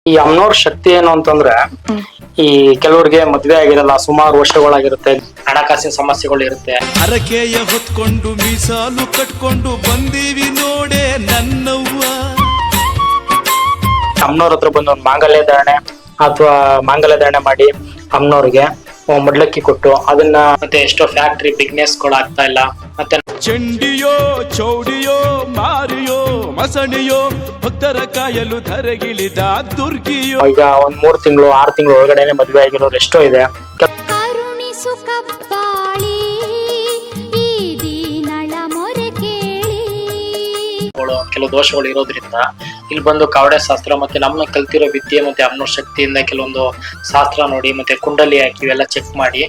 ಈ ಅಮ್ನೋರ್ ಶಕ್ತಿ ಏನು ಅಂತಂದ್ರೆ ಈ ಕೆಲವರಿಗೆ ಮದ್ವೆ ಆಗಿರಲ್ಲ, ಸುಮಾರು ವರ್ಷಗಳಾಗಿರುತ್ತೆ, ಹಣಕಾಸಿನ ಸಮಸ್ಯೆಗಳು ಇರುತ್ತೆ. ಹರಕೆಯ ಹೊತ್ಕೊಂಡು ಮೀಸಾಲು ಕಟ್ಕೊಂಡು ಬಂದೀವಿ ನೋಡೆ ನನ್ನವ್ವ. ಅಮ್ನೋರ್ ಹತ್ರ ಬಂದು ಒಂದು ಮಾಂಗಲ್ಯ ಧಾರಣೆ ಅಥವಾ ಮಾಂಗಲ್ಯ ಧಾರಣೆ ಮಾಡಿ ಅಮ್ನೋರ್ಗೆ ಮಡ್ಲಕ್ಕಿ ಕೊಟ್ಟು ಅದನ್ನ ಮತ್ತೆ ಎಷ್ಟೋ ಫ್ಯಾಕ್ಟ್ರಿ ಬಿಸ್ನೆಸ್ ಗಳು ಆಗ್ತಾ ಇಲ್ಲ. ಮತ್ತೆ ಚಂಡಿಯೋ ಚೌಡಿಯೋ ಮಾರಿಯೋ ಮಸಣಿಯೋ ಭಕ್ತರ ಕಾಯಲು ಧರೆಗಿಳಿದ ದುರ್ಗಿಯೋ. ಈಗ ಒಂದ್ 3 ತಿಂಗಳು 6 ತಿಂಗಳು ಒಳಗಡೆನೆ ಮದ್ವೆ ಆಗಿರೋರು ಎಷ್ಟೋ ಇದೆ. ಕೆಲವು ದೋಷಗಳು ಇರೋದ್ರಿಂದ ಇಲ್ಲಿ ಬಂದು ಕಾವಡೆ ಶಾಸ್ತ್ರ ಮತ್ತೆ ನಮ್ಮ ಕಲ್ತಿರೋ ವಿದ್ಯೆ ಮತ್ತೆ ಅಮ್ನೋರ್ ಶಕ್ತಿಯಿಂದ ಕೆಲವೊಂದು ಶಾಸ್ತ್ರ ನೋಡಿ ಮತ್ತೆ ಕುಂಡಲಿ ಹಾಕಿ ಇವೆಲ್ಲ ಚೆಕ್ ಮಾಡಿ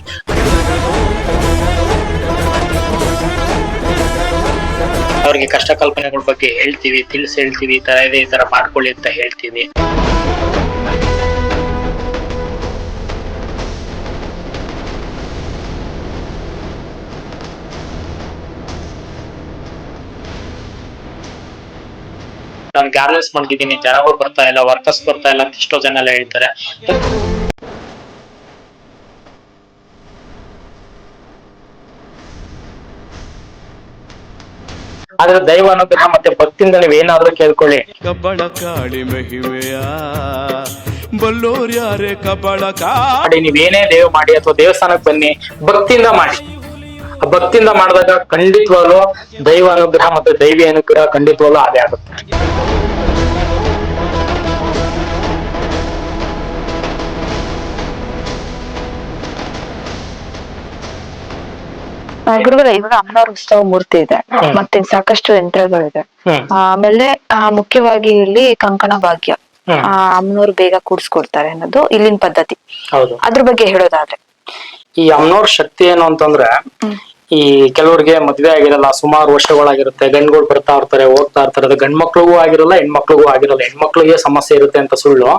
ಅವ್ರಿಗೆ ಕಷ್ಟ ಕಲ್ಪನೆಗಳ ಬಗ್ಗೆ ಹೇಳ್ತೀವಿ, ಹೇಳ್ತೀವಿ, ಈ ತರ ಇದೆ, ಈ ತರ ಮಾಡ್ಕೊಳ್ಳಿ ಅಂತ ಹೇಳ್ತೀವಿ. ನಾನು ಗಾರ್ಮೆಂಟ್ಸ್ ಮಾಡ್ತಿದ್ದೀನಿ, ಜನಗಳು ಬರ್ತಾ ಇಲ್ಲ, ವರ್ಕರ್ಸ್ ಬರ್ತಾ ಇಲ್ಲ ಅಂತ ಎಷ್ಟೋ ಜನ ಎಲ್ಲ ಹೇಳ್ತಾರೆ. ಆದ್ರೆ ದೈವ ಅನುಗ್ರಹ ಮತ್ತೆ ಭಕ್ತಿಯಿಂದ ನೀವ್ ಏನಾದ್ರೂ ಕೇಳ್ಕೊಳ್ಳಿ. ಕಬ್ಬಳ ಕಾಳಿ ಮಹಿಮೆಯ ಬಲ್ಲೋರ್ಯಾರೆ ಕಬ್ಬಳ ಕಾಡಿ ನೀವೇನೇ ದೇವ ಮಾಡಿ ಅಥವಾ ದೇವಸ್ಥಾನಕ್ಕೆ ಬನ್ನಿ, ಭಕ್ತಿಯಿಂದ ಮಾಡಿ. ಭಕ್ತಿಯಿಂದ ಮಾಡಿದಾಗ ಖಂಡಿತವಾಗ್ಲೂ ದೈವ ಅನುಗ್ರಹ ಮತ್ತೆ ದೈವಿ ಅನುಗ್ರಹ ಖಂಡಿತವಾಗ್ಲೂ ಅದೇ ಆಗುತ್ತೆ. ಗುರುಗಳೇ, ಇವಾಗ ಅಮ್ಮನವ್ರ ಉತ್ಸವ ಮೂರ್ತಿ ಇದೆ, ಮತ್ತೆ ಸಾಕಷ್ಟು ಯಂತ್ರಗಳಿದೆ. ಆಮೇಲೆ ಮುಖ್ಯವಾಗಿ ಇಲ್ಲಿ ಕಂಕಣ ಭಾಗ್ಯ ಅಮ್ಮನವ್ರು ಬೇಗ ಕೂಡ್ಸ್ಕೊಡ್ತಾರೆ ಅನ್ನೋದು ಇಲ್ಲಿನ ಪದ್ಧತಿ. ಅದ್ರ ಬಗ್ಗೆ ಹೇಳೋದಾದ್ರೆ, ಈ ಅಮ್ನೋರ್ ಶಕ್ತಿ ಏನು ಅಂತಂದ್ರೆ ಈ ಕೆಲವ್ರಿಗೆ ಮದ್ವೆ ಆಗಿರಲ್ಲ, ಸುಮಾರು ವರ್ಷಗಳಾಗಿರುತ್ತೆ, ಗಂಡ್ಗಳು ಬರ್ತಾ ಇರ್ತಾರೆ, ಹೋಗ್ತಾ ಇರ್ತಾರೆ. ಅದು ಗಂಡ್ ಮಕ್ಳಿಗೂ ಆಗಿರಲ್ಲ, ಹೆಣ್ಮಕ್ಳಿಗೂ ಆಗಿರಲ್ಲ. ಹೆಣ್ಮಕ್ಳಿಗೆ ಸಮಸ್ಯೆ ಇರುತ್ತೆ ಅಂತ ಸುಳ್ಳು,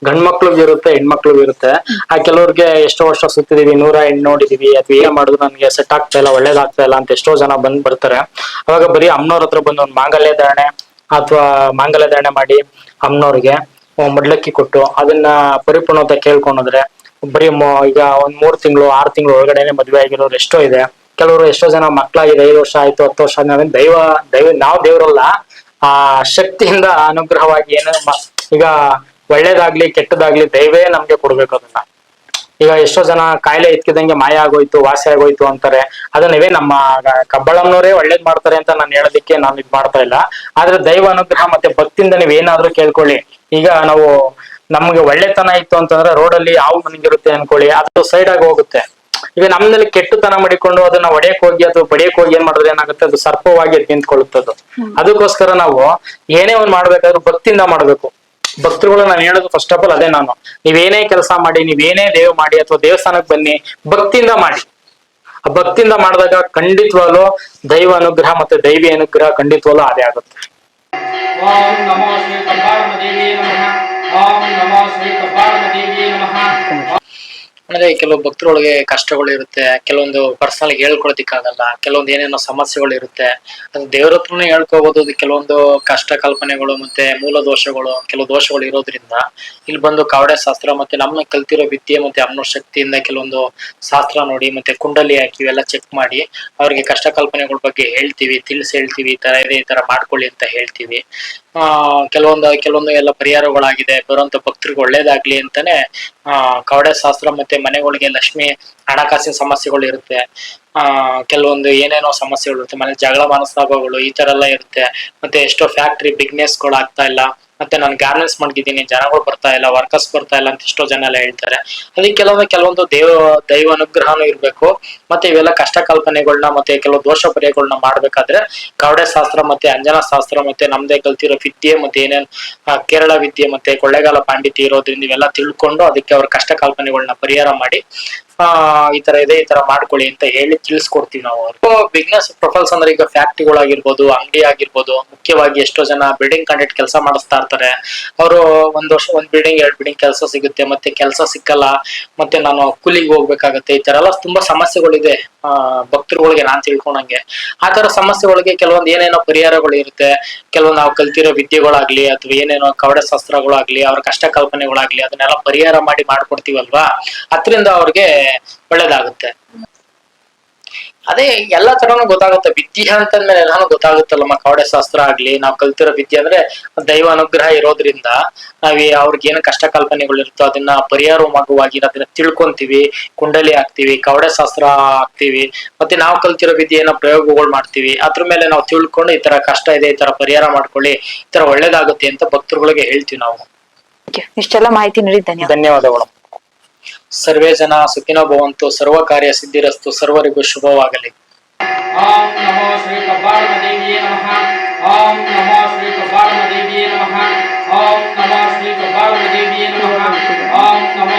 ಗಂಡ್ ಮಕ್ಳಿಗೂ ಇರುತ್ತೆ, ಹೆಣ್ಮಕ್ಳಿಗೂ ಇರುತ್ತೆ. ಆ ಕೆಲವ್ರಿಗೆ ಎಷ್ಟೋ ವರ್ಷ ಸುತ್ತಿದೀವಿ, 100 ಹೆಣ್ಣು ನೋಡಿದೀವಿ, ಅಥವಾ ಏನ್ ಮಾಡುದು ನನ್ಗೆ ಸೆಟ್ ಆಗ್ತಾ ಇಲ್ಲ, ಒಳ್ಳೇದಾಗ್ತಾ ಇಲ್ಲ ಅಂತ ಎಷ್ಟೋ ಜನ ಬರ್ತಾರೆ. ಅವಾಗ ಬರೀ ಅಮ್ನೋರ್ ಹತ್ರ ಬಂದು ಒಂದು ಮಾಂಗಲ್ಯ ಧಾರಣೆ ಅಥವಾ ಮಾಂಗಲ್ಯ ಧಾರಣೆ ಮಾಡಿ ಅಮ್ನೋರ್ಗೆ ಮಡ್ಲಕ್ಕಿ ಕೊಟ್ಟು ಅದನ್ನ ಪರಿಪೂರ್ಣತೆ ಕೇಳ್ಕೊಂಡ್ರೆ ಬರೀ ಈಗ ಒಂದ್ 3 ತಿಂಗಳು 6 ತಿಂಗಳು ಒಳಗಡೆನೆ ಮದ್ವೆ ಆಗಿರೋರು ಎಷ್ಟೋ ಇದೆ. ಕೆಲವರು ಎಷ್ಟೋ ಜನ ಮಕ್ಕಳಾಗಿದೆ, 5 ವರ್ಷ ಆಯ್ತು, 10 ವರ್ಷ ಆದ್ಮೇಲೆ ದೈವ ನಾವು ದೇವರಲ್ಲ, ಆ ಶಕ್ತಿಯಿಂದ ಅನುಗ್ರಹವಾಗಿ ಏನು ಈಗ ಒಳ್ಳೇದಾಗ್ಲಿ ಕೆಟ್ಟದಾಗ್ಲಿ ದೈವೇ ನಮ್ಗೆ ಕೊಡ್ಬೇಕು ಅದನ್ನ. ಈಗ ಎಷ್ಟೋ ಜನ ಕಾಯಿಲೆ ಇದ್ಕಿದಂಗೆ ಮಾಯ ಆಗೋಯ್ತು, ವಾಸಿ ಆಗೋಯ್ತು ಅಂತಾರೆ. ಅದನ್ನವೇ ನಮ್ಮ ಕಬ್ಬಳಮ್ಮನವರೇ ಒಳ್ಳೇದ್ ಮಾಡ್ತಾರೆ ಅಂತ ನಾನು ಹೇಳೋದಿಕ್ಕೆ ನಾನು ಇದ್ ಮಾಡ್ತಾ ಇಲ್ಲ. ಆದ್ರೆ ದೈವ ಅನುಗ್ರಹ ಮತ್ತೆ ಭಕ್ತಿಯಿಂದ ನೀವ್ ಏನಾದ್ರೂ ಕೇಳ್ಕೊಳ್ಳಿ. ಈಗ ನಾವು ನಮ್ಗೆ ಒಳ್ಳೆತನ ಇತ್ತು ಅಂತಂದ್ರೆ ರೋಡಲ್ಲಿ ಯಾವ ಮನೆಗಿರುತ್ತೆ ಅನ್ಕೊಳ್ಳಿ, ಅದು ಸೈಡ್ ಆಗಿ ಹೋಗುತ್ತೆ. ಈಗ ನಮ್ದಲ್ಲಿ ಕೆಟ್ಟತನ ಮಾಡಿಕೊಂಡು ಅದನ್ನ ಒಡೆಯಕ್ ಹೋಗಿ ಅಥವಾ ಬಡಿಯಕ್ ಹೋಗಿ ಏನ್ ಮಾಡಿದ್ರೆ ಏನಾಗುತ್ತೆ, ಅದು ಸರ್ಪವಾಗಿ ನಿಂತ್ಕೊಳ್ಳುತ್ತದು. ಅದಕ್ಕೋಸ್ಕರ ನಾವು ಏನೇ ಒಂದ್ ಮಾಡ್ಬೇಕಾದ್ರೂ ಭಕ್ತಿಯಿಂದ ಮಾಡ್ಬೇಕು. ಭಕ್ತರುಗಳು ನಾನು ಹೇಳೋದು ಫಸ್ಟ್ ಆಫ್ ಆಲ್ ಅದೇ. ನೀವೇನೇ ಕೆಲಸ ಮಾಡಿ, ನೀವೇನೇ ದೇವ ಮಾಡಿ ಅಥವಾ ದೇವಸ್ಥಾನಕ್ಕೆ ಬನ್ನಿ, ಭಕ್ತಿಯಿಂದ ಮಾಡಿ. ಆ ಭಕ್ತಿಯಿಂದ ಮಾಡಿದಾಗ ಖಂಡಿತವಾಗ್ಲೂ ದೈವ ಅನುಗ್ರಹ ಮತ್ತೆ ದೈವಿ ಅನುಗ್ರಹ ಖಂಡಿತವಾಗ್ಲೂ ಅದೇ ಆಗುತ್ತೆ. ಓಂ ನಮೋ ಶ್ರೀ ಕಬ್ಬಾಳಮ್ಮ ದೇವಿಯೇ ನಮಃ. ಓಂ ನಮೋ ಶ್ರೀ ಕಬ್ಬಾಳಮ್ಮ ದೇವಿಯೇ ನಮಃ. ಅಂದ್ರೆ ಕೆಲವು ಭಕ್ತರೊಳಗೆ ಕಷ್ಟಗಳು ಇರುತ್ತೆ, ಕೆಲವೊಂದು ಪರ್ಸನಲ್ ಹೇಳ್ಕೊಳೋದಿಕ್ಕಾಗಲ್ಲ, ಕೆಲವೊಂದು ಏನೇನೋ ಸಮಸ್ಯೆಗಳು ಇರುತ್ತೆ. ಅದು ದೇವ್ರ ಹತ್ರನೇ ಹೇಳ್ಕೋಬಹುದು. ಕೆಲವೊಂದು ಕಷ್ಟ ಕಲ್ಪನೆಗಳು ಮತ್ತೆ ಮೂಲ ದೋಷಗಳು, ಕೆಲವು ದೋಷಗಳು ಇರೋದ್ರಿಂದ ಇಲ್ಲಿ ಬಂದು ಕಾವಡೆ ಶಾಸ್ತ್ರ ಮತ್ತೆ ನಮ್ಮ ಕಲ್ತಿರೋ ವಿದ್ಯೆ ಮತ್ತೆ ಅಮ್ನೋರ್ ಶಕ್ತಿಯಿಂದ ಕೆಲವೊಂದು ಶಾಸ್ತ್ರ ನೋಡಿ ಮತ್ತೆ ಕುಂಡಲಿ ಹಾಕಿ ಇವೆಲ್ಲ ಚೆಕ್ ಮಾಡಿ ಅವ್ರಿಗೆ ಕಷ್ಟ ಕಲ್ಪನೆಗಳ ಬಗ್ಗೆ ಹೇಳ್ತೀವಿ, ಹೇಳ್ತೀವಿ, ಈ ತರ ಇದೆ, ಈ ತರ ಮಾಡ್ಕೊಳ್ಳಿ ಅಂತ ಹೇಳ್ತೀವಿ. ಕೆಲವೊಂದು ಎಲ್ಲ ಪರಿಹಾರಗಳಾಗಿದೆ. ಬರುವಂತ ಭಕ್ತರಿಗೆ ಒಳ್ಳೇದಾಗ್ಲಿ ಅಂತಾನೆ ಕವಡೆ ಶಾಸ್ತ್ರ ಮತ್ತೆ ಮನೆಗಳಿಗೆ ಲಕ್ಷ್ಮಿ ಹಣಕಾಸಿನ ಸಮಸ್ಯೆಗಳು ಇರುತ್ತೆ. ಕೆಲವೊಂದು ಏನೇನೋ ಸಮಸ್ಯೆಗಳು ಇರುತ್ತೆ, ಮನೆ ಜಗಳ ಮನಸ್ತಾಪಗಳು ಈ ತರ ಎಲ್ಲ ಇರುತ್ತೆ. ಮತ್ತೆ ಎಷ್ಟೋ ಫ್ಯಾಕ್ಟ್ರಿ ಬಿಸ್ನೆಸ್ ಗಳು ಆಗ್ತಾ ಇಲ್ಲ. ಮತ್ತೆ ನಾನು ಗಾರ್ಮೆಂಟ್ಸ್ ಮಾಡ್ತಿದ್ದೀನಿ, ಜನಗಳು ಬರ್ತಾ ಇಲ್ಲ, ವರ್ಕರ್ಸ್ ಬರ್ತಾ ಇಲ್ಲ ಅಂತ ಎಷ್ಟೋ ಜನ ಎಲ್ಲ ಹೇಳ್ತಾರೆ. ಅದಕ್ಕೆ ಕೆಲವೊಂದು ದೈವ ಅನುಗ್ರಹನೂ ಇರ್ಬೇಕು. ಮತ್ತೆ ಇವೆಲ್ಲ ಕಷ್ಟ ಕಲ್ಪನೆಗಳನ್ನ ಮತ್ತೆ ಕೆಲವು ದೋಷ ಪರಿಹಾರಗಳನ್ನ ಮಾಡ್ಬೇಕಾದ್ರೆ ಕವಡೆ ಶಾಸ್ತ್ರ ಮತ್ತೆ ಅಂಜನಾ ಶಾಸ್ತ್ರ ಮತ್ತೆ ನಮ್ದೇ ಕಲ್ತಿರೋ ವಿದ್ಯೆ ಮತ್ತೆ ಏನೇನ್ ಕೇರಳ ವಿದ್ಯೆ ಮತ್ತೆ ಕೊಳ್ಳೇಗಾಲ ಪಾಂಡಿತ್ಯ ಇರೋದ್ರಿಂದ ಇವೆಲ್ಲ ತಿಳ್ಕೊಂಡು ಅದಕ್ಕೆ ಅವ್ರ ಕಷ್ಟ ಕಲ್ಪನೆಗಳನ್ನ ಪರಿಹಾರ ಮಾಡಿ ಈ ತರ ಇದೆ, ಈ ತರ ಮಾಡ್ಕೊಳ್ಳಿ ಅಂತ ಹೇಳಿ ತಿಳಿಸ್ಕೊಡ್ತೀವಿ ನಾವು. ಬಿಸ್ನೆಸ್ ಪ್ರೊಫೈಲ್ಸ್ ಅಂದ್ರೆ ಈಗ ಫ್ಯಾಕ್ಟ್ರಿಗಳಾಗಿರ್ಬೋದು, ಅಂಗಡಿ ಆಗಿರ್ಬೋದು, ಮುಖ್ಯವಾಗಿ ಎಷ್ಟೋ ಜನ ಬಿಲ್ಡಿಂಗ್ ಕಾಂಟ್ರಾಕ್ಟ್ ಕೆಲಸ ಮಾಡಿಸ್ತಾ ಇರ್ತಾರೆ. ಅವರು ಒಂದ್ ವರ್ಷ ಒಂದ್ ಬಿಲ್ಡಿಂಗ್ 2 ಬಿಲ್ಡಿಂಗ್ ಕೆಲಸ ಸಿಗುತ್ತೆ, ಮತ್ತೆ ಕೆಲಸ ಸಿಕ್ಕಲ್ಲ, ಮತ್ತೆ ನಾನು ಕೂಲಿಗೆ ಹೋಗ್ಬೇಕಾಗತ್ತೆ. ಈ ತರ ಎಲ್ಲ ತುಂಬಾ ಸಮಸ್ಯೆಗಳಿದೆ ಭಕ್ತರುಗಳಿಗೆ ನಾನ್ ತಿಳ್ಕೊಂಡಂಗೆ. ಆ ತರ ಸಮಸ್ಯೆಗಳಿಗೆ ಕೆಲವೊಂದು ಏನೇನೋ ಪರಿಹಾರಗಳು ಇರುತ್ತೆ. ಕೆಲವೊಂದು ನಾವು ಕಲ್ತಿರೋ ವಿದ್ಯೆಗಳಾಗ್ಲಿ ಅಥವಾ ಏನೇನೋ ಕವಡೆ ಶಾಸ್ತ್ರಗಳಾಗ್ಲಿ, ಅವ್ರ ಕಷ್ಟ ಕಲ್ಪನೆಗಳಾಗ್ಲಿ, ಅದನ್ನೆಲ್ಲ ಪರಿಹಾರ ಮಾಡಿ ಮಾಡ್ಕೊಡ್ತೀವಲ್ವಾ, ಅದರಿಂದ ಅವ್ರಿಗೆ ಒಳ್ಳೇದಾಗುತ್ತೆ. ಅದೇ ಎಲ್ಲಾ ತರನು ಗೊತ್ತಾಗುತ್ತೆ. ವಿದ್ಯೆ ಅಂತಂದ್ಮೇಲೆ ಎಲ್ಲಾನು ಗೊತ್ತಾಗುತ್ತಲ್ಲಮ್ಮ. ಕವಡೆ ಶಾಸ್ತ್ರ ಆಗ್ಲಿ, ನಾವು ಕಲ್ತಿರೋ ವಿದ್ಯೆ ಅಂದ್ರೆ ದೈವ ಅನುಗ್ರಹ ಇರೋದ್ರಿಂದ ಅವ್ರಿಗೆ ಏನು ಕಷ್ಟ ಕಲ್ಪನೆಗಳು ಇರುತ್ತೋ ಅದನ್ನ ಪರಿಹಾರ ಮಾಡುವಾಗಿ ಅದನ್ನ ತಿಳ್ಕೊಂತೀವಿ, ಕುಂಡಲಿ ಹಾಕ್ತಿವಿ, ಕವಡೆ ಶಾಸ್ತ್ರ ಹಾಕ್ತಿವಿ, ಮತ್ತೆ ನಾವು ಕಲ್ತಿರೋ ವಿದ್ಯೆ ಏನೋ ಪ್ರಯೋಗಗಳು ಮಾಡ್ತೀವಿ. ಅದ್ರ ಮೇಲೆ ನಾವು ತಿಳ್ಕೊಂಡು ಈ ತರ ಕಷ್ಟ ಇದೆ, ಈ ತರ ಪರಿಹಾರ ಮಾಡ್ಕೊಳ್ಳಿ, ಈ ತರ ಒಳ್ಳೇದಾಗುತ್ತೆ ಅಂತ ಭಕ್ತರುಗಳಿಗೆ ಹೇಳ್ತೀವಿ ನಾವು. ಇಷ್ಟೆಲ್ಲ ಮಾಹಿತಿ ನೀಡಿ ಧನ್ಯವಾದಗಳು. ಸರ್ವೇ ಜನ ಸುಖಿನೋ ಭವಂತು, ಸರ್ವ ಕಾರ್ಯ ಸಿದ್ಧಿರಸ್ತು, ಸರ್ವರಿಗೂ ಶುಭವಾಗಲಿ. ಓಂ ನಮೋ ಶ್ರೀ ಕಬ್ಬಾಳಮ್ಮ ದೇವಿಯೇ ನಮಃ. ಓಂ ನಮೋ ಶ್ರೀ ಕಬ್ಬಾಳಮ್ಮ ದೇವಿಯೇ ನಮಃ. ಓಂ ನಮೋ